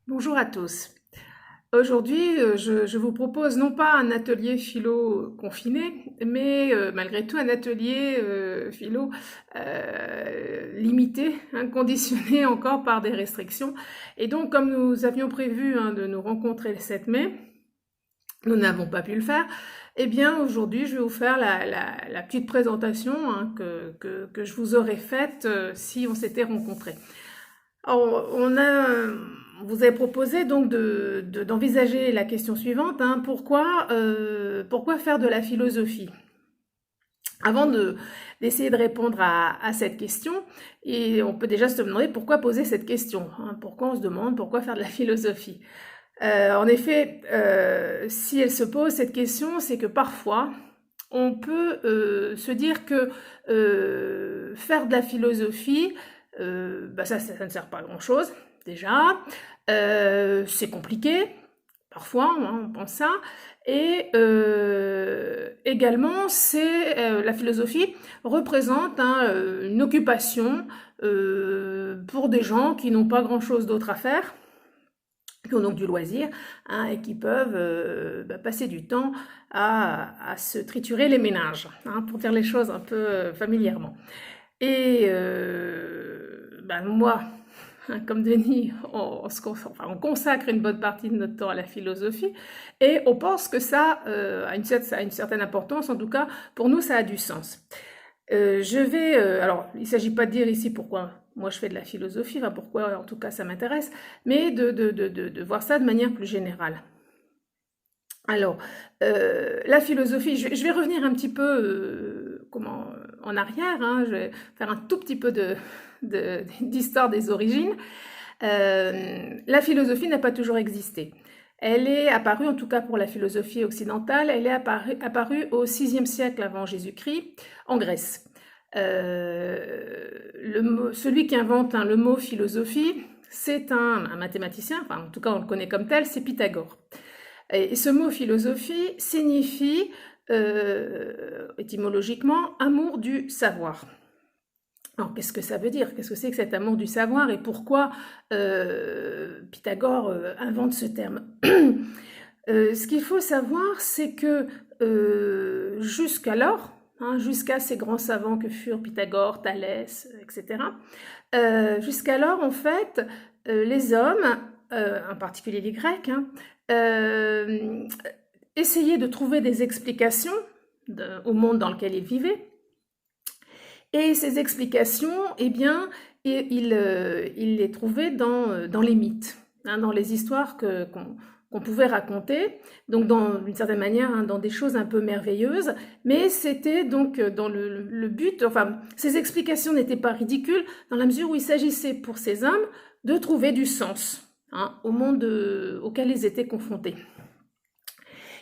Bonjour à tous. Aujourd'hui, je vous propose non pas un atelier philo confiné, mais malgré tout un atelier philo limité, hein, conditionné encore par des restrictions. Et donc, comme nous avions prévu de nous rencontrer le 7 mai, nous n'avons pas pu le faire. Eh bien, aujourd'hui, je vais vous faire la petite présentation que je vous aurais faite si on s'était rencontrés. Alors, on vous avait proposé donc d'envisager la question suivante, hein, pourquoi faire de la philosophie? Avant d'essayer de répondre à cette question, et on peut déjà se demander pourquoi poser cette question, hein, pourquoi on se demande pourquoi faire de la philosophie. En effet, si elle se pose cette question, c'est que parfois, on peut se dire que faire de la philosophie, ça ne sert pas à grand-chose, déjà. C'est compliqué, parfois, hein, on pense ça. Et également, la philosophie représente une occupation pour des gens qui n'ont pas grand-chose d'autre à faire, qui ont donc du loisir, hein, et qui peuvent passer du temps à se triturer les méninges, hein, pour dire les choses un peu familièrement. Et moi, hein, comme Denis, on consacre une bonne partie de notre temps à la philosophie et on pense que ça a une certaine importance, en tout cas pour nous ça a du sens. Alors il ne s'agit pas de dire ici pourquoi moi je fais de la philosophie, enfin pourquoi en tout cas ça m'intéresse, mais de voir ça de manière plus générale. Alors, la philosophie, je vais revenir un petit peu en arrière, hein, je vais faire un tout petit peu d'histoire des origines. La philosophie n'a pas toujours existé. Elle est apparue, en tout cas pour la philosophie occidentale, elle est apparue au VIe siècle avant Jésus-Christ, en Grèce. Celui qui invente le mot philosophie, c'est un mathématicien, enfin en tout cas on le connaît comme tel, c'est Pythagore. Et ce mot philosophie signifie étymologiquement amour du savoir. Alors, qu'est-ce que ça veut dire? Qu'est-ce que c'est que cet amour du savoir et pourquoi Pythagore invente ce terme? Ce qu'il faut savoir, c'est que jusqu'alors, hein, jusqu'à ces grands savants que furent Pythagore, Thalès, etc., jusqu'alors, en fait, les hommes, en particulier les Grecs, hein, essayaient de trouver des explications au monde dans lequel ils vivaient. Et ces explications, eh bien, il les trouvait dans les mythes, hein, dans les histoires qu'on pouvait raconter, donc d'une certaine manière, hein, dans des choses un peu merveilleuses, mais c'était donc dans le but, enfin, ces explications n'étaient pas ridicules, dans la mesure où il s'agissait pour ces hommes de trouver du sens, hein, au monde auquel ils étaient confrontés.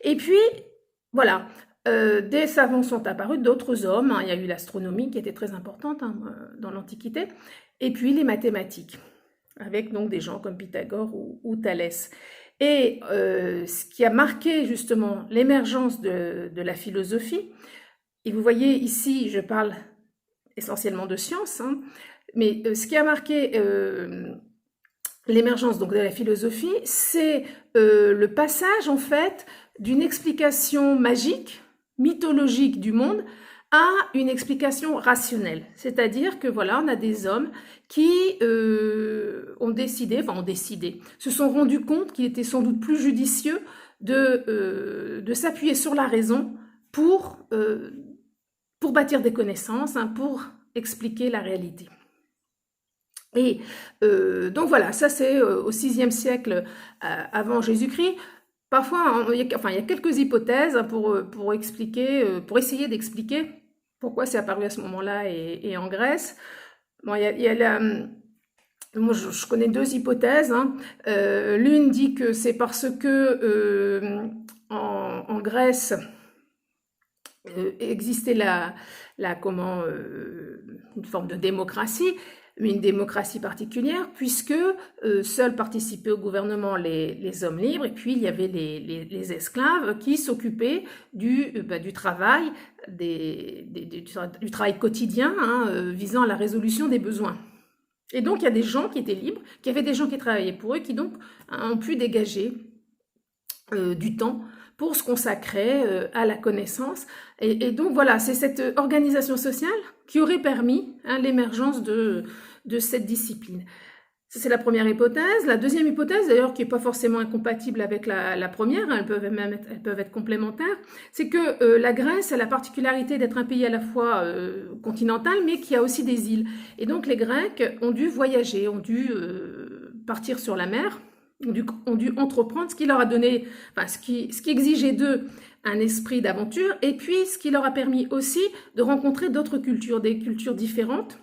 Et puis, voilà, des savants sont apparus, d'autres hommes, hein, il y a eu l'astronomie qui était très importante, hein, dans l'Antiquité, et puis les mathématiques, avec donc des gens comme Pythagore ou Thalès. Et ce qui a marqué justement l'émergence de la philosophie, et vous voyez ici, je parle essentiellement de science, hein, mais ce qui a marqué l'émergence donc de la philosophie, c'est le passage en fait d'une explication magique, mythologique du monde, à une explication rationnelle. C'est-à-dire que voilà, on a des hommes qui se sont rendus compte qu'il était sans doute plus judicieux de s'appuyer sur la raison pour bâtir des connaissances, hein, pour expliquer la réalité. Et donc voilà, ça c'est au VIe siècle avant Jésus-Christ. Parfois, il y a quelques hypothèses pour essayer d'expliquer pourquoi c'est apparu à ce moment-là et en Grèce. Bon, moi, je connais deux hypothèses, hein. L'une dit que c'est parce que en Grèce existait une forme de démocratie, mais une démocratie particulière, puisque seuls participaient au gouvernement les hommes libres, et puis il y avait les esclaves qui s'occupaient du travail, du travail quotidien, hein, visant à la résolution des besoins. Et donc, il y a des gens qui étaient libres, qui avaient des gens qui travaillaient pour eux, qui donc ont pu dégager du temps pour se consacrer à la connaissance. Et donc, voilà, c'est cette organisation sociale qui aurait permis l'émergence de cette discipline. Ça, c'est la première hypothèse. La deuxième hypothèse, d'ailleurs, qui n'est pas forcément incompatible avec la première, elles peuvent être complémentaires, c'est que la Grèce a la particularité d'être un pays à la fois continental, mais qui a aussi des îles. Et donc, les Grecs ont dû voyager, ont dû partir sur la mer, ont dû entreprendre, ce qui leur a donné, enfin, ce qui exigeait d'eux un esprit d'aventure, et puis ce qui leur a permis aussi de rencontrer d'autres cultures, des cultures différentes,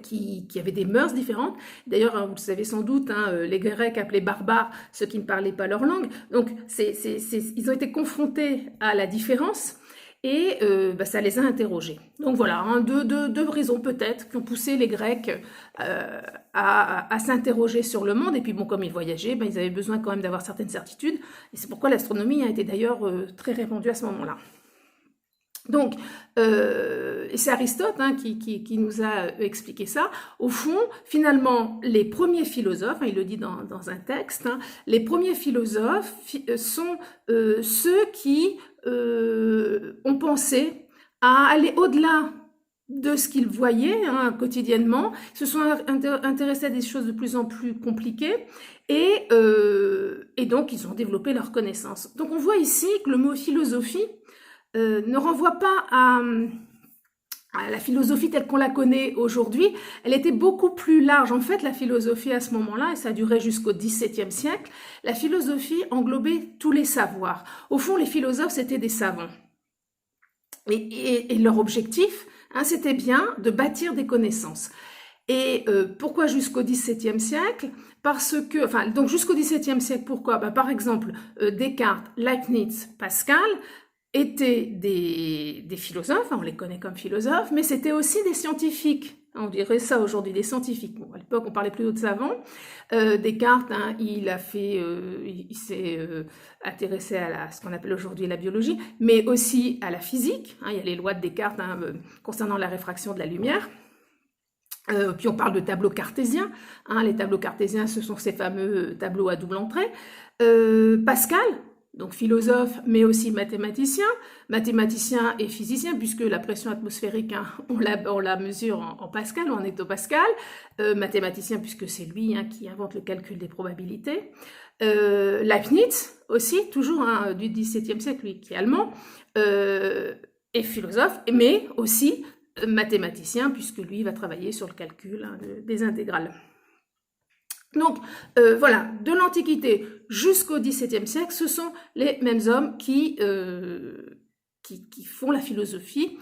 qui avaient des mœurs différentes. D'ailleurs, vous le savez sans doute, les Grecs appelaient barbares ceux qui ne parlaient pas leur langue. Donc, ils ont été confrontés à la différence et ça les a interrogés. Donc voilà, deux raisons peut-être qui ont poussé les Grecs à s'interroger sur le monde. Et puis bon, comme ils voyageaient, ils avaient besoin quand même d'avoir certaines certitudes. Et c'est pourquoi l'astronomie a été d'ailleurs très répandue à ce moment-là. Donc, et c'est Aristote qui nous a expliqué ça. Au fond, finalement, les premiers philosophes, il le dit dans un texte, les premiers philosophes sont ceux qui ont pensé à aller au-delà de ce qu'ils voyaient quotidiennement, se sont intéressés à des choses de plus en plus compliquées et donc ils ont développé leurs connaissances. Donc on voit ici que le mot philosophie ne renvoie pas à la philosophie telle qu'on la connaît aujourd'hui. Elle était beaucoup plus large. En fait, la philosophie à ce moment-là, et ça a duré jusqu'au XVIIe siècle, la philosophie englobait tous les savoirs. Au fond, les philosophes, c'était des savants. Et leur objectif, c'était bien de bâtir des connaissances. Et pourquoi jusqu'au XVIIe siècle? Parce que, donc jusqu'au XVIIe siècle, pourquoi? Par exemple, Descartes, Leibniz, Pascal étaient des philosophes, on les connaît comme philosophes, mais c'était aussi des scientifiques. On dirait ça aujourd'hui, des scientifiques. Bon, à l'époque, on parlait plutôt de savants. Descartes, il s'est intéressé à ce qu'on appelle aujourd'hui la biologie, mais aussi à la physique. Il y a les lois de Descartes concernant la réfraction de la lumière. Puis on parle de tableaux cartésiens. Les tableaux cartésiens, ce sont ces fameux tableaux à double entrée. Pascal, donc philosophe, mais aussi mathématicien et physicien, puisque la pression atmosphérique, on la mesure en Pascal ou en hectopascal. Mathématicien, puisque c'est lui qui invente le calcul des probabilités. Leibniz aussi, toujours du XVIIe siècle, lui qui est allemand, et philosophe, mais aussi mathématicien, puisque lui va travailler sur le calcul des intégrales. Donc voilà, de l'Antiquité jusqu'au XVIIe siècle, ce sont les mêmes hommes qui font la philosophie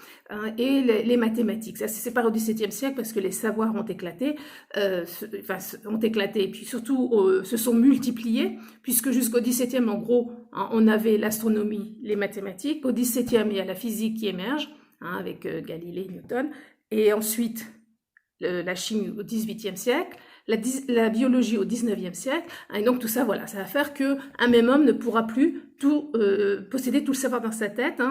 et les mathématiques. Ça c'est pas au XVIIe siècle parce que les savoirs ont éclaté, et puis surtout se sont multipliés, puisque jusqu'au XVIIe, en gros, on avait l'astronomie, les mathématiques. Au XVIIe, il y a la physique qui émerge, avec Galilée, Newton, et ensuite la chimie au XVIIIe siècle, la biologie au XIXe siècle, et donc tout ça, voilà, ça va faire qu'un même homme ne pourra plus posséder tout le savoir dans sa tête.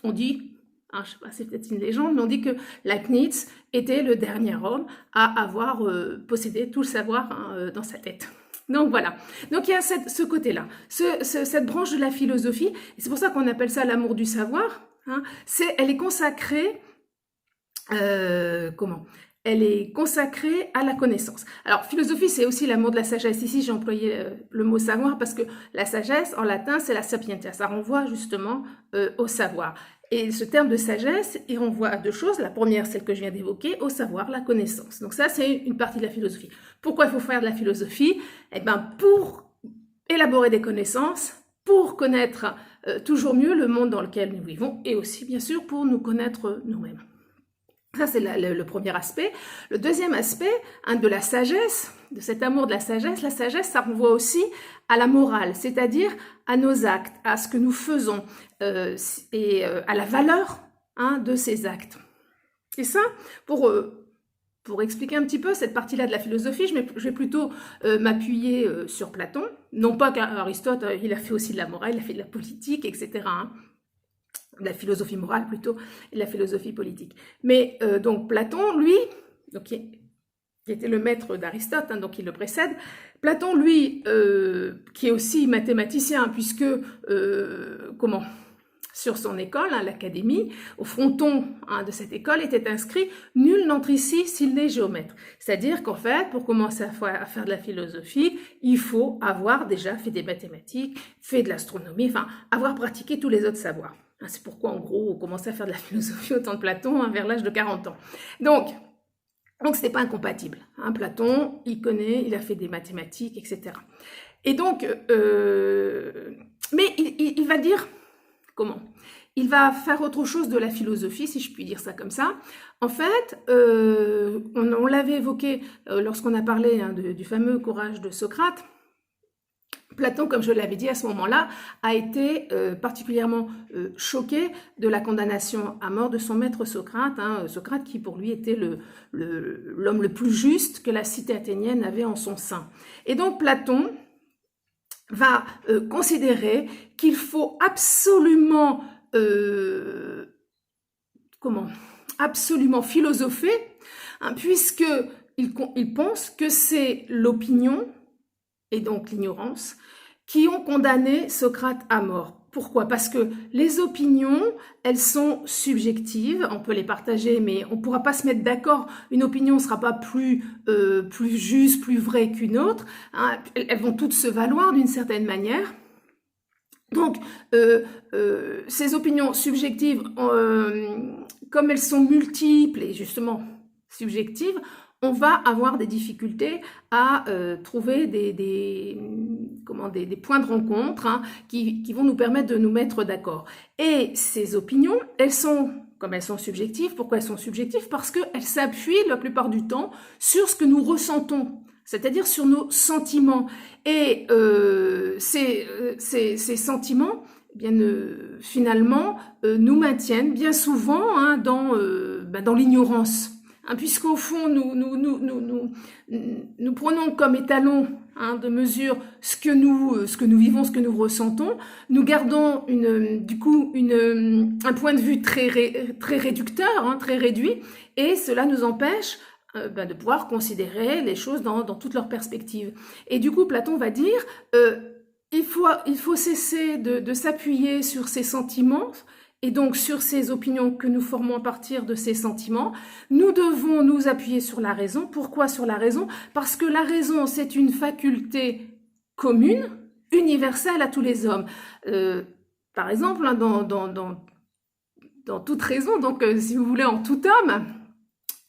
On dit, je sais pas, c'est peut-être une légende, mais on dit que Leibniz était le dernier homme à avoir possédé tout le savoir dans sa tête. Donc voilà, donc il y a ce côté-là, cette branche de la philosophie, et c'est pour ça qu'on appelle ça l'amour du savoir. Elle est consacrée, Elle est consacrée à la connaissance. Alors, philosophie, c'est aussi l'amour de la sagesse. Ici, j'ai employé le mot savoir parce que la sagesse, en latin, c'est la sapientia. Ça renvoie justement au savoir. Et ce terme de sagesse, il renvoie à deux choses. La première, celle que je viens d'évoquer, au savoir, la connaissance. Donc ça, c'est une partie de la philosophie. Pourquoi il faut faire de la philosophie? Pour élaborer des connaissances, pour connaître toujours mieux le monde dans lequel nous vivons et aussi, bien sûr, pour nous connaître nous-mêmes. Ça, c'est le premier aspect. Le deuxième aspect, de la sagesse, de cet amour de la sagesse, ça renvoie aussi à la morale, c'est-à-dire à nos actes, à ce que nous faisons et à la valeur de ces actes. Et ça, pour expliquer un petit peu cette partie-là de la philosophie, je vais plutôt m'appuyer sur Platon. Non pas qu'Aristote, il a fait aussi de la morale, il a fait de la politique, etc., de la philosophie morale plutôt, et de la philosophie politique. Mais donc Platon, lui, donc, qui était le maître d'Aristote, hein, donc il le précède. Platon, lui, qui est aussi mathématicien, puisque, sur son école, hein, l'académie, au fronton hein, de cette école était inscrit « Nul n'entre ici s'il n'est géomètre ». C'est-à-dire qu'en fait, pour commencer à faire de la philosophie, il faut avoir déjà fait des mathématiques, fait de l'astronomie, enfin, avoir pratiqué tous les autres savoirs. C'est pourquoi, en gros, on commençait à faire de la philosophie au temps de Platon, hein, vers l'âge de 40 ans. Donc c'était pas incompatible. Hein. Platon, il connaît, il a fait des mathématiques, etc. Et donc, mais il va dire, comment? Il va faire autre chose de la philosophie, si je puis dire ça comme ça. En fait, on l'avait évoqué lorsqu'on a parlé hein, du fameux courage de Socrate. Platon, comme je l'avais dit à ce moment-là, a été particulièrement choqué de la condamnation à mort de son maître Socrate, hein, Socrate qui pour lui était l'homme le plus juste que la cité athénienne avait en son sein. Et donc Platon va considérer qu'il faut absolument, absolument philosopher, hein, puisqu'il pense que c'est l'opinion et donc l'ignorance, qui ont condamné Socrate à mort. Pourquoi? Parce que les opinions, elles sont subjectives, on peut les partager, mais on ne pourra pas se mettre d'accord. Une opinion ne sera pas plus juste, plus vraie qu'une autre. Hein. Elles vont toutes se valoir d'une certaine manière. Donc, ces opinions subjectives, comme elles sont multiples et justement subjectives, on va avoir des difficultés à trouver des points de rencontre hein, qui vont nous permettre de nous mettre d'accord. Et ces opinions, comme elles sont subjectives, pourquoi elles sont subjectives? Parce qu'elles s'appuient la plupart du temps sur ce que nous ressentons, c'est-à-dire sur nos sentiments. Et ces sentiments, eh bien, finalement, nous maintiennent bien souvent hein, dans l'ignorance. Hein, puisqu'au fond, nous prenons comme étalon hein, de mesure ce que nous vivons, ce que nous ressentons. Nous gardons un point de vue très réducteur, hein, très réduit, et cela nous empêche de pouvoir considérer les choses dans toute leur perspective. Et du coup, Platon va dire il faut cesser de s'appuyer sur ces sentiments, et donc sur ces opinions que nous formons à partir de ces sentiments. Nous devons nous appuyer sur la raison. Pourquoi sur la raison? Parce que la raison, c'est une faculté commune, universelle à tous les hommes. Par exemple, hein, dans toute raison, donc si vous voulez, en tout homme,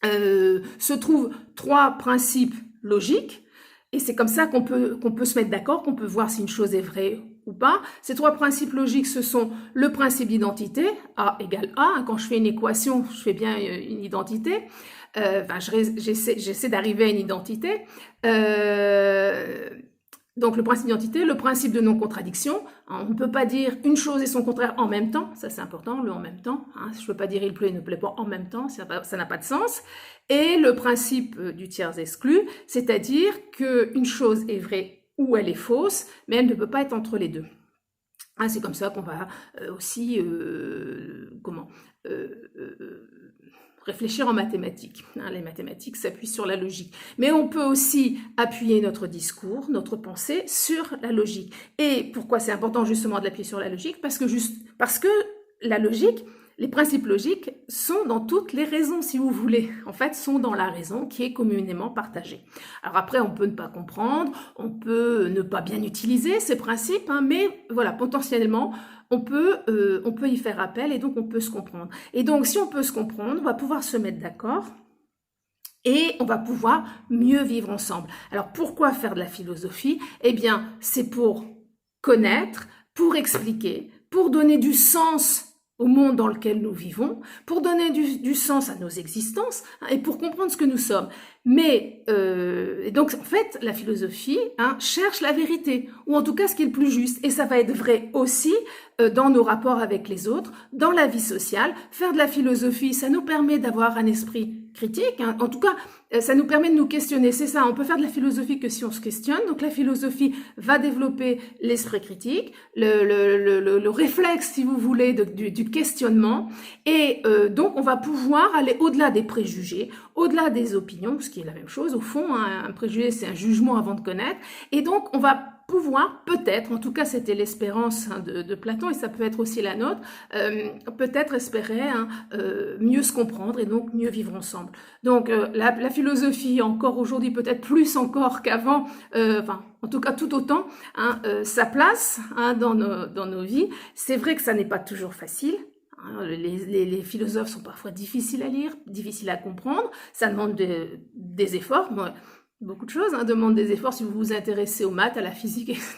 se trouvent 3 principes logiques, et c'est comme ça qu'on peut se mettre d'accord, qu'on peut voir si une chose est vraie ou pas. Ces 3 principes logiques, ce sont le principe d'identité, A égale A. Quand je fais une équation, je fais bien une identité. J'essaie d'arriver à une identité. Donc le principe d'identité, le principe de non-contradiction. On ne peut pas dire une chose et son contraire en même temps. Ça, c'est important, le en même temps. Hein. Je ne peux pas dire il pleut et ne plaît pas en même temps. Ça n'a pas de sens. Et le principe du tiers exclu, c'est-à-dire qu'une chose est vraie ou elle est fausse, mais elle ne peut pas être entre les deux. Hein, c'est comme ça qu'on va aussi réfléchir en mathématiques. Hein, les mathématiques s'appuient sur la logique. Mais on peut aussi appuyer notre discours, notre pensée sur la logique. Et pourquoi c'est important justement de l'appuyer sur la logique? Parce que la logique, les principes logiques sont dans toutes les raisons, si vous voulez. En fait, sont dans la raison qui est communément partagée. Alors après, on peut ne pas comprendre, on peut ne pas bien utiliser ces principes, hein, mais voilà, potentiellement, on peut y faire appel et donc on peut se comprendre. Et donc, si on peut se comprendre, on va pouvoir se mettre d'accord et on va pouvoir mieux vivre ensemble. Alors, pourquoi faire de la philosophie? Eh bien, c'est pour connaître, pour expliquer, pour donner du sens au monde dans lequel nous vivons, pour donner du sens à nos existences hein, et pour comprendre ce que nous sommes. Mais, et donc en fait, la philosophie hein, cherche la vérité, ou en tout cas ce qui est le plus juste. Et ça va être vrai aussi dans nos rapports avec les autres, dans la vie sociale. Faire de la philosophie, ça nous permet d'avoir un esprit critique, hein, en tout cas ça nous permet de nous questionner. C'est ça, on peut faire de la philosophie que si on se questionne. Donc la philosophie va développer l'esprit critique, le réflexe, si vous voulez, du questionnement. Et donc on va pouvoir aller au-delà des préjugés, au-delà des opinions, ce qui est la même chose au fond. Hein, un préjugé, c'est un jugement avant de connaître. Et donc on va pouvoir peut-être, en tout cas c'était l'espérance de Platon et ça peut être aussi la nôtre, peut-être espérer mieux se comprendre et donc mieux vivre ensemble. Donc la philosophie encore aujourd'hui peut-être plus encore qu'avant, enfin en tout cas tout autant, sa place dans nos vies. C'est vrai que ça n'est pas toujours facile. Les philosophes sont parfois difficiles à lire, difficiles à comprendre, ça demande des efforts. Moi, beaucoup de choses demandent des efforts. Si vous vous intéressez aux maths, à la physique, etc.,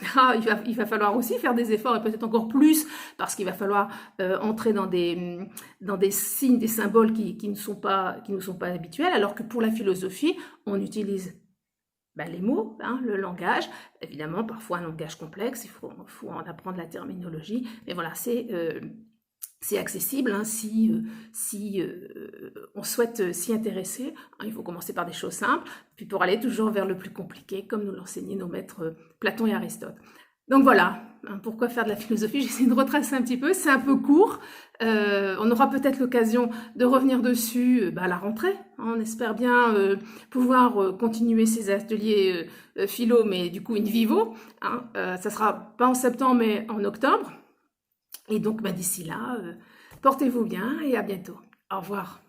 il va falloir aussi faire des efforts et peut-être encore plus parce qu'il va falloir entrer dans des signes, des symboles qui ne sont pas habituels, alors que pour la philosophie, on utilise les mots, le langage, évidemment parfois un langage complexe, il faut en apprendre la terminologie, mais voilà, c'est accessible si on souhaite s'y intéresser. Il faut commencer par des choses simples, puis pour aller toujours vers le plus compliqué, comme nous l'enseignaient nos maîtres Platon et Aristote. Donc voilà, pourquoi faire de la philosophie? J'essaie de retracer un petit peu, c'est un peu court. On aura peut-être l'occasion de revenir dessus à la rentrée. On espère bien pouvoir continuer ces ateliers philo, mais du coup in vivo. Ça sera pas en septembre, mais en octobre. Et donc, d'ici là, portez-vous bien et à bientôt. Au revoir.